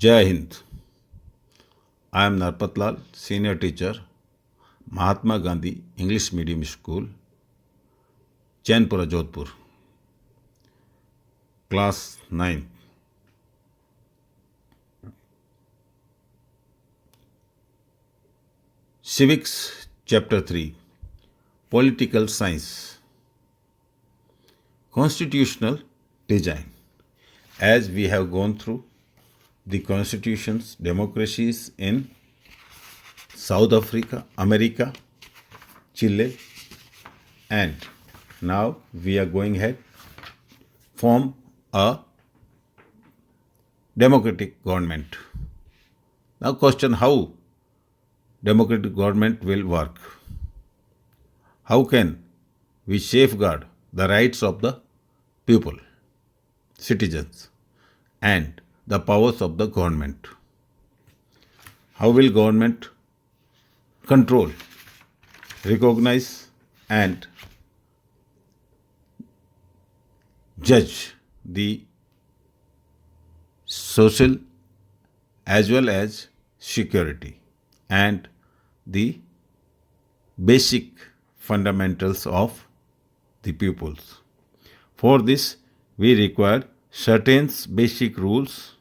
जय Hind. I am Narpat Lal, senior teacher, Mahatma Gandhi English Medium School, Chainpura, Jodhpur, class 9. Civics, chapter 3, Political Science, Constitutional Design. As we have gone through the constitutions, democracies in South Africa, America, Chile, and now we are going ahead form a democratic government. Now question, how democratic government will work? How can we safeguard the rights of the people, citizens, and the powers of the government? How will government control, recognize, and judge the social as well as security and the basic fundamentals of the pupils? For this, we require certain basic rules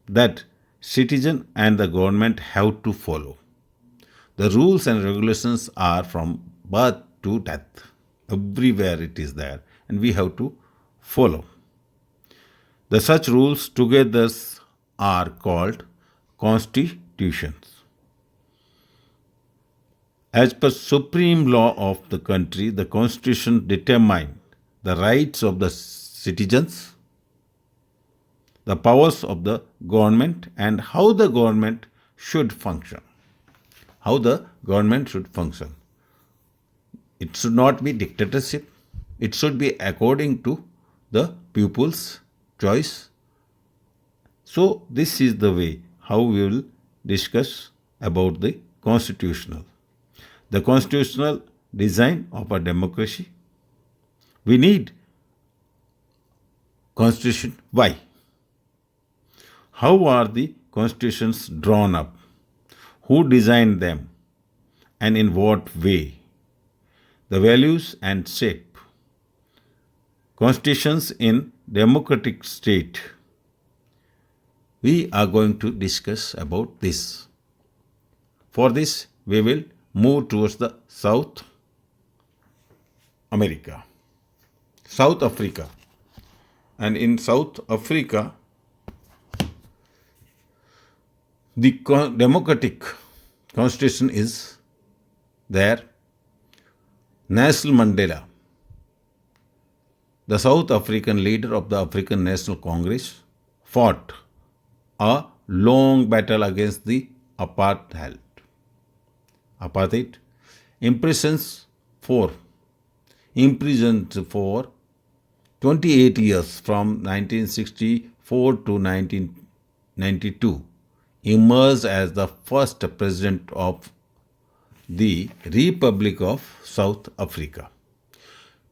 that citizen and the government have to follow. The rules and regulations are from birth to death. Everywhere it is there, and we have to follow. The such rules together are called constitutions. As per supreme law of the country, the constitution determines the rights of the citizens, the powers of the government, and how the government should function. How the government should function. It should not be dictatorship. It should be according to the pupil's choice. So this is the way how we will discuss about the constitutional. The constitutional design of a democracy. We need constitution. Why? How are the constitutions drawn up? Who designed them and in what way? The values and shape. Constitutions in democratic state. We are going to discuss about this. For this, we will move towards the South America, South Africa. And in South Africa, the democratic constitution is there. Nelson Mandela, the South African leader of the African National Congress, fought a long battle against the apartheid, imprisoned for 28 years from 1964 to 1992, emerged as the first president of the Republic of South Africa.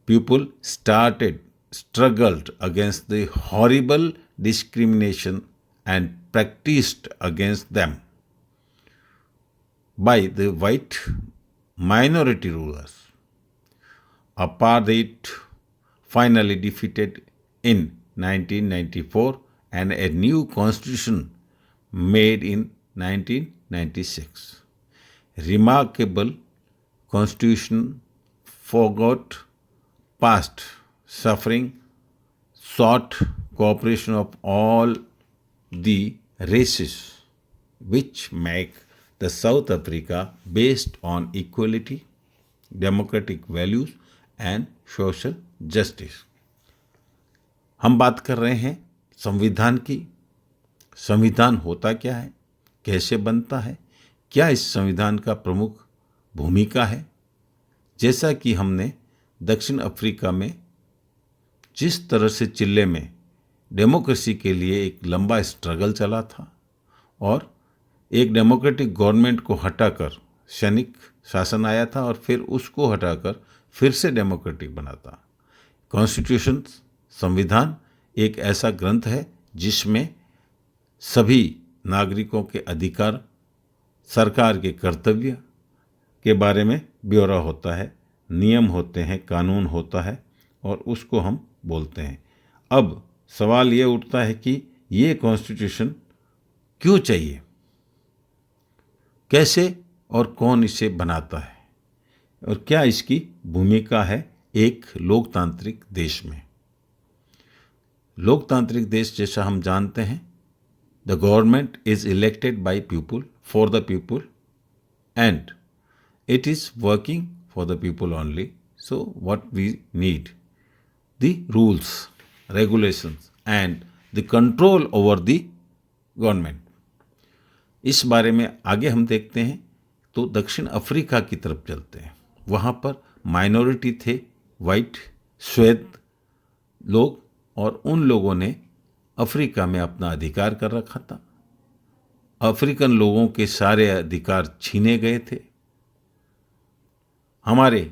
People struggled against the horrible discrimination and practiced against them by the white minority rulers. Apartheid finally defeated in 1994 and a new constitution made in 1996. Remarkable constitution forgot past suffering, sought cooperation of all the races, which make the South Africa based on equality, democratic values and social justice. हम बात कर रहे हैं संविधान की। संविधान होता क्या है, कैसे बनता है, क्या इस संविधान का प्रमुख भूमिका है। जैसा कि हमने दक्षिण अफ्रीका में जिस तरह से चिले में डेमोक्रेसी के लिए एक लंबा स्ट्रगल चला था और एक डेमोक्रेटिक गवर्नमेंट को हटाकर सैनिक शासन आया था और फिर उसको हटाकर फिर से डेमोक्रेटिक बना था। कॉन्स्टिट्यूशन, संविधान एक ऐसा ग्रंथ है जिसमें सभी नागरिकों के अधिकार, सरकार के कर्तव्य के बारे में ब्यौरा होता है, नियम होते हैं, कानून होता है और उसको हम बोलते हैं। अब सवाल ये उठता है कि ये कॉन्स्टिट्यूशन क्यों चाहिए, कैसे और कौन इसे बनाता है और क्या इसकी भूमिका है एक लोकतांत्रिक देश में। लोकतांत्रिक देश जैसा हम जानते हैं, the government is elected by people for the people and it is working for the people only. So what we need, the rules, regulations and the control over the government. इस बारे में आगे हम देखते हैं तो दक्षिण अफ्रीका की तरफ चलते हैं। वहाँ पर माइनॉरिटी थे, वाइट श्वेत लोग, और उन लोगों ने अफ्रीका में अपना अधिकार कर रखा था। अफ्रीकन लोगों के सारे अधिकार छीने गए थे। हमारे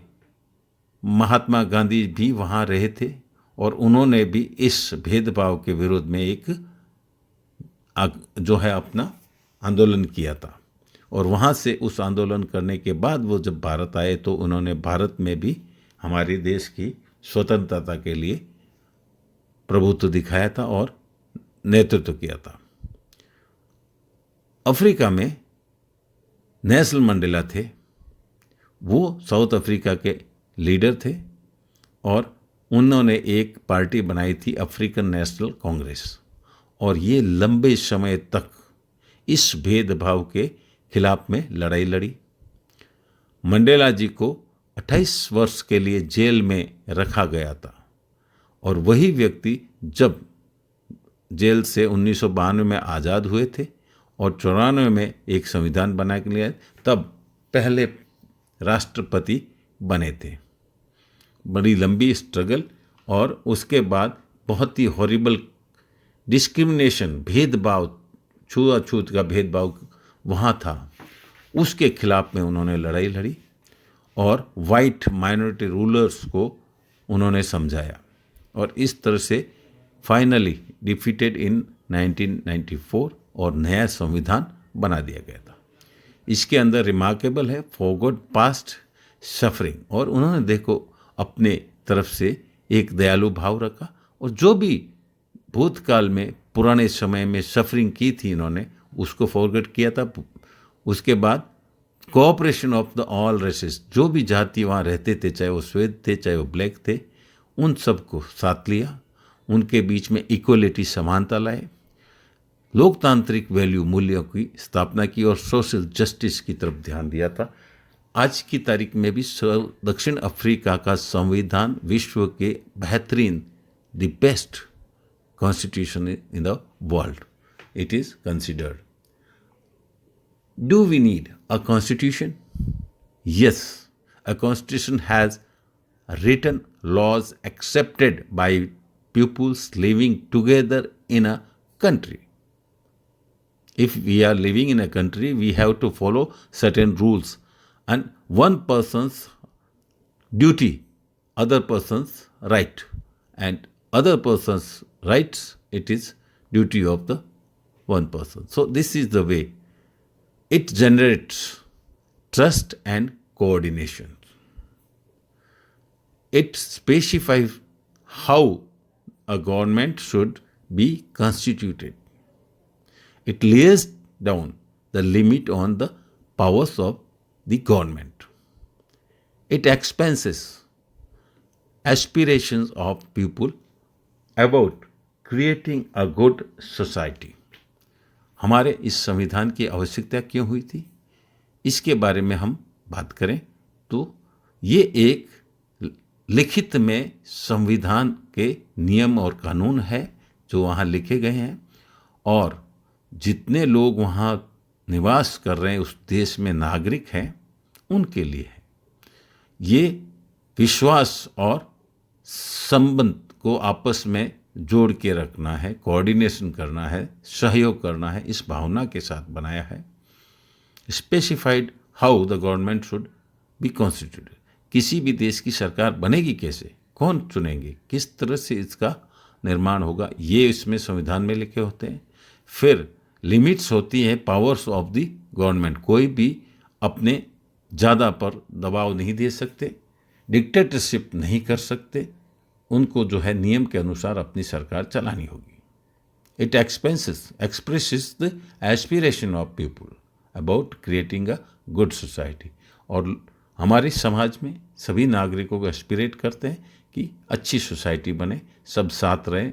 महात्मा गांधी भी वहाँ रहे थे और उन्होंने भी इस भेदभाव के विरोध में एक जो है अपना आंदोलन किया था। और वहाँ से उस आंदोलन करने के बाद वो जब भारत आए तो उन्होंने भारत में भी हमारे देश की स्वतंत्रता के लिए प्रभुत्व दिखाया था और नेतृत्व किया था। अफ्रीका में नेल्सन मंडेला थे। वो साउथ अफ्रीका के लीडर थे और उन्होंने एक पार्टी बनाई थी अफ्रीकन नेशनल कांग्रेस, और ये लंबे समय तक इस भेदभाव के खिलाफ में लड़ाई लड़ी। मंडेला जी को 28 वर्ष के लिए जेल में रखा गया था और वही व्यक्ति जब जेल से 1992 में आज़ाद हुए थे और 94 में एक संविधान बना के लिए तब पहले राष्ट्रपति बने थे। बड़ी लंबी स्ट्रगल और उसके बाद बहुत ही हॉरिबल डिस्क्रिमिनेशन, भेदभाव, छुआछूत का भेदभाव वहाँ था, उसके खिलाफ में उन्होंने लड़ाई लड़ी और वाइट माइनॉरिटी रूलर्स को उन्होंने समझाया और इस तरह से फाइनली डिफीटेड इन 1994 और नया संविधान बना दिया गया था। इसके अंदर रिमार्केबल है फॉरगॉट पास्ट सफरिंग, और उन्होंने देखो अपने तरफ से एक दयालु भाव रखा और जो भी भूतकाल में पुराने समय में सफरिंग की थी इन्होंने उसको फॉरगेट किया था। उसके बाद cooperation of the all races, जो भी जाति वहाँ रहते थे, चाहे वो श्वेत थे चाहे वो ब्लैक थे, उन सबको साथ लिया, उनके बीच में इक्वलिटी, समानता लाए, लोकतांत्रिक वैल्यू मूल्यों की स्थापना की और सोशल जस्टिस की तरफ ध्यान दिया था। आज की तारीख में भी दक्षिण अफ्रीका का संविधान विश्व के बेहतरीन, the best constitution in the world it is considered. Do we need a constitution? Yes, a constitution has written laws accepted by pupils living together in a country. If we are living in a country, we have to follow certain rules, and one person's duty, other person's right, and other person's rights, it is duty of the one person. So this is the way it generates trust and coordination. It specifies how a government should be constituted. It lays down the limit on the powers of the government. It expresses aspirations of people about creating a good society. हमारे इस संविधान की आवश्यकता क्यों हुई थी, इसके बारे में हम बात करें तो ये एक लिखित में संविधान के नियम और कानून है जो वहाँ लिखे गए हैं, और जितने लोग वहाँ निवास कर रहे हैं उस देश में नागरिक हैं उनके लिए है। ये विश्वास और संबंध को आपस में जोड़ के रखना है, कोऑर्डिनेशन करना है, सहयोग करना है, इस भावना के साथ बनाया है। Specified how the government should be constituted, किसी भी देश की सरकार बनेगी कैसे, कौन चुनेंगे, किस तरह से इसका निर्माण होगा, ये इसमें संविधान में लिखे होते हैं। फिर लिमिट्स होती हैं पावर्स ऑफ द गवर्नमेंट। कोई भी अपने ज़्यादा पर दबाव नहीं दे सकते, डिक्टेटरशिप नहीं कर सकते, उनको जो है नियम के अनुसार अपनी सरकार चलानी होगी। It expresses the aspiration of people about creating a good society. और हमारे समाज में सभी नागरिकों को एस्पिरेट करते हैं कि अच्छी सोसाइटी बने, सब साथ रहें,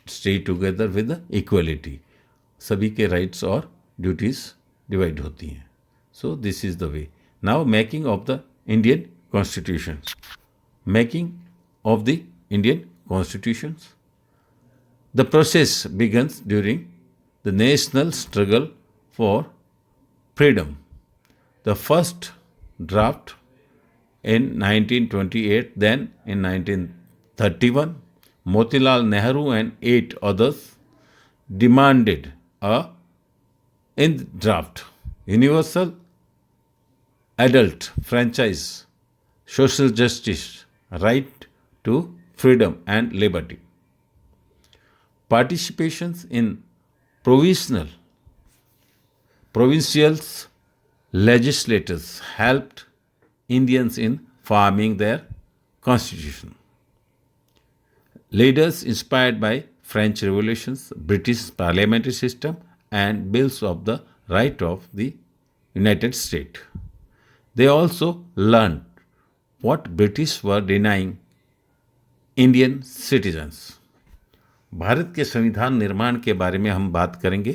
स्टे टुगेदर विद इक्वलिटी, सभी के राइट्स और ड्यूटीज डिवाइड होती हैं। So this is the way. Now making of the Indian constitution. Making of the Indian constitution, the process begins during the national struggle for freedom. The first draft in 1928, then in 1931, Motilal Nehru and 8 others demanded a in draft universal adult franchise, social justice, right to freedom and liberty. Participations in provincial legislatures helped Indians in forming their constitution. Leaders inspired by French revolutions, British parliamentary system, and bills of the right of the United States. They also learned what British were denying Indian citizens. Bharat के संविधान निर्माण के बारे में हम बात करेंगे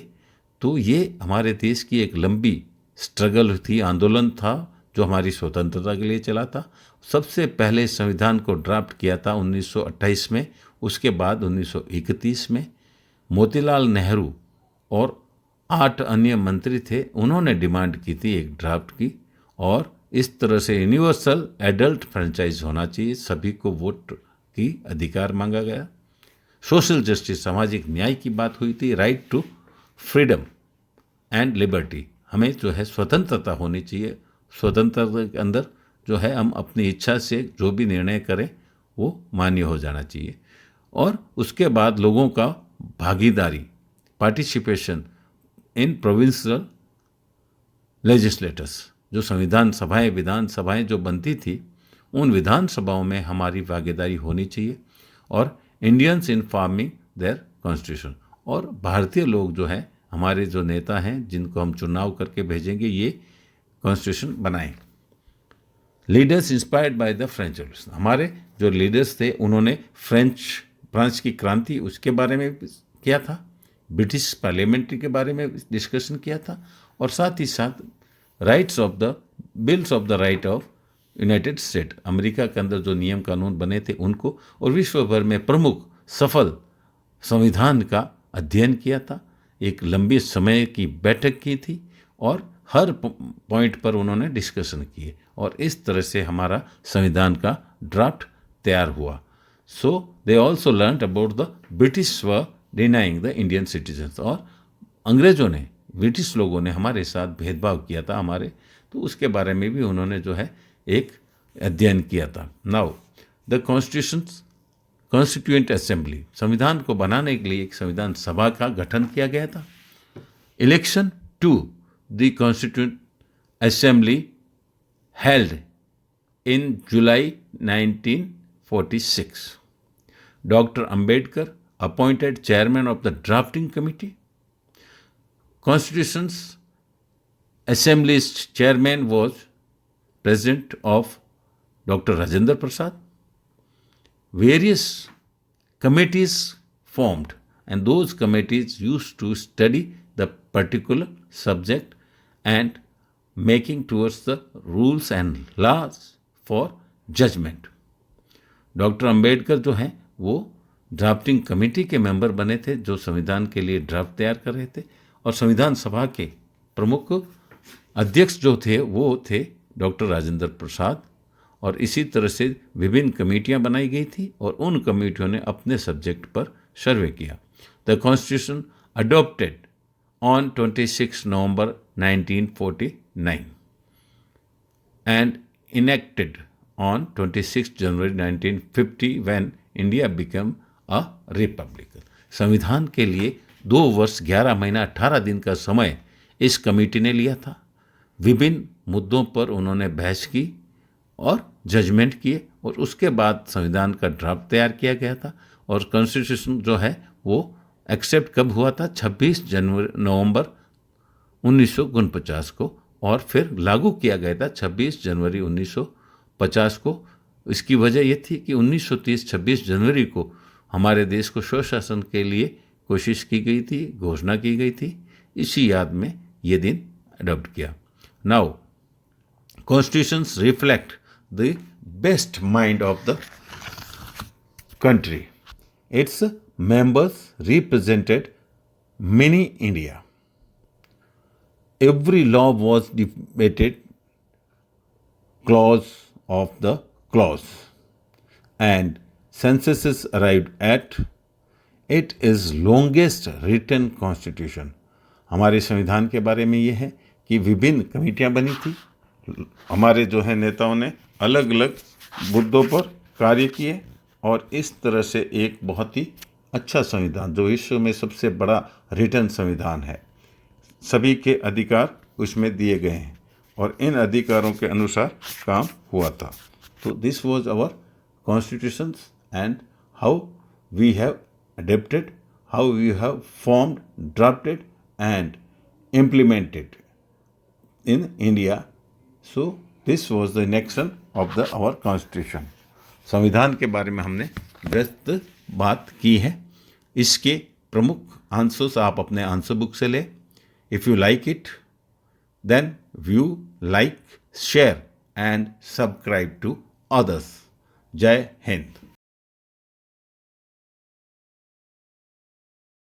तो ये हमारे देश की एक लंबी स्ट्रगल थी, आंदोलन था जो हमारी स्वतंत्रता के लिए चला था। सबसे पहले संविधान को ड्राफ्ट किया था 1928 में, उसके बाद 1931 में मोतीलाल नेहरू और 8 अन्य मंत्री थे, उन्होंने डिमांड की थी एक ड्राफ्ट की, और इस तरह से यूनिवर्सल एडल्ट फ्रेंचाइज होना चाहिए, सभी को वोट की अधिकार मांगा गया। सोशल जस्टिस, सामाजिक न्याय की बात हुई थी। Right to freedom and liberty, हमें जो है स्वतंत्रता होनी चाहिए, स्वतंत्रता के अंदर जो है हम अपनी इच्छा से जो भी निर्णय करें वो मान्य हो जाना चाहिए। और उसके बाद लोगों का भागीदारी, पार्टिसिपेशन इन प्रोविंशियल लेजिस्लेटर्स, जो संविधान सभाएं, विधान सभाएं जो बनती थी, उन विधान सभाओं में हमारी भागीदारी होनी चाहिए। और Indians in forming their constitution, और भारतीय लोग जो हैं, हमारे जो नेता हैं जिनको हम चुनाव करके भेजेंगे, ये कॉन्स्टिट्यूशन बनाएं। Leaders inspired by the French revolution, हमारे जो लीडर्स थे उन्होंने फ्रांस की क्रांति उसके बारे में किया था, ब्रिटिश पार्लियामेंट्री के बारे में डिस्कशन किया था, और साथ ही साथ rights of the bills of the right of United state, America के अंदर जो नियम कानून बने थे उनको, और विश्व भर में प्रमुख सफल संविधान का अध्ययन किया था। एक लंबे समय की बैठक की थी और हर पॉइंट पर उन्होंने डिस्कशन किए, और इस तरह से हमारा संविधान का ड्राफ्ट तैयार हुआ। So they also learn about the British were denying the Indian citizens, और अंग्रेजों ने, ब्रिटिश लोगों ने हमारे साथ भेदभाव किया था हमारे, तो उसके बारे में भी उन्होंने जो है एक अध्ययन किया था। नाउ द कॉन्स्टिट्यूएंट असेंबली, संविधान को बनाने के लिए एक संविधान सभा का गठन किया गया था। Election to the constituent assembly held in July 1946. Dr. Ambedkar appointed chairman of the drafting committee. Constitution's Assembly's chairman was President of Dr. Rajendra Prasad. Various committees formed, and those committees used to study the particular subject and making towards the rules and laws for judgment. Doctor Ambedkar जो हैं वो drafting committee के member बने थे, जो संविधान के लिए ड्राफ्ट तैयार कर रहे थे, और संविधान सभा के प्रमुख अध्यक्ष जो थे वो थे डॉक्टर राजेंद्र प्रसाद। और इसी तरह से विभिन्न कमेटियां बनाई गई थी, और उन कमेटियों ने अपने सब्जेक्ट पर सर्वे किया। The constitution adopted on 26 November 1949 and enacted on 26 January 1950 when India became a republic. संविधान के लिए 2 वर्ष 11 महीना 18 दिन का समय इस कमेटी ने लिया था। विभिन्न मुद्दों पर उन्होंने बहस की और जजमेंट किए और उसके बाद संविधान का ड्राफ्ट तैयार किया गया था। और कॉन्स्टिट्यूशन जो है वो एक्सेप्ट कब हुआ था? 26 नवंबर 1949 को, और फिर लागू किया गया था 26 जनवरी 1950 को। इसकी वजह ये थी कि 1930 26 जनवरी को हमारे देश को स्वशासन के लिए कोशिश की गई थी, घोषणा की गई थी। इसी याद में ये दिन अडॉप्ट किया। Now constitutions reflect the best mind of the country. Its members represented mini India. Every law was debated clause of the clause, and censuses arrived at it is longest written constitution. हमारे संविधान के बारे में ये है कि विभिन्न कमेटियां बनी थी। हमारे जो है नेताओं ने अलग अलग मुद्दों पर कार्य किए और इस तरह से एक बहुत ही अच्छा संविधान, जो विश्व में सबसे बड़ा रिटर्न संविधान है, सभी के अधिकार उसमें दिए गए हैं और इन अधिकारों के अनुसार काम हुआ था। तो this was our constitution and how we have adapted, how we have formed, drafted and implemented in India. So this was the enactment of our constitution. संविधान के बारे में हमने विस्तृत बात की है। इसके प्रमुख आंसर्स आप अपने आंसर बुक से लें। If you like it then view, like, share and subscribe to others. जय हिंद।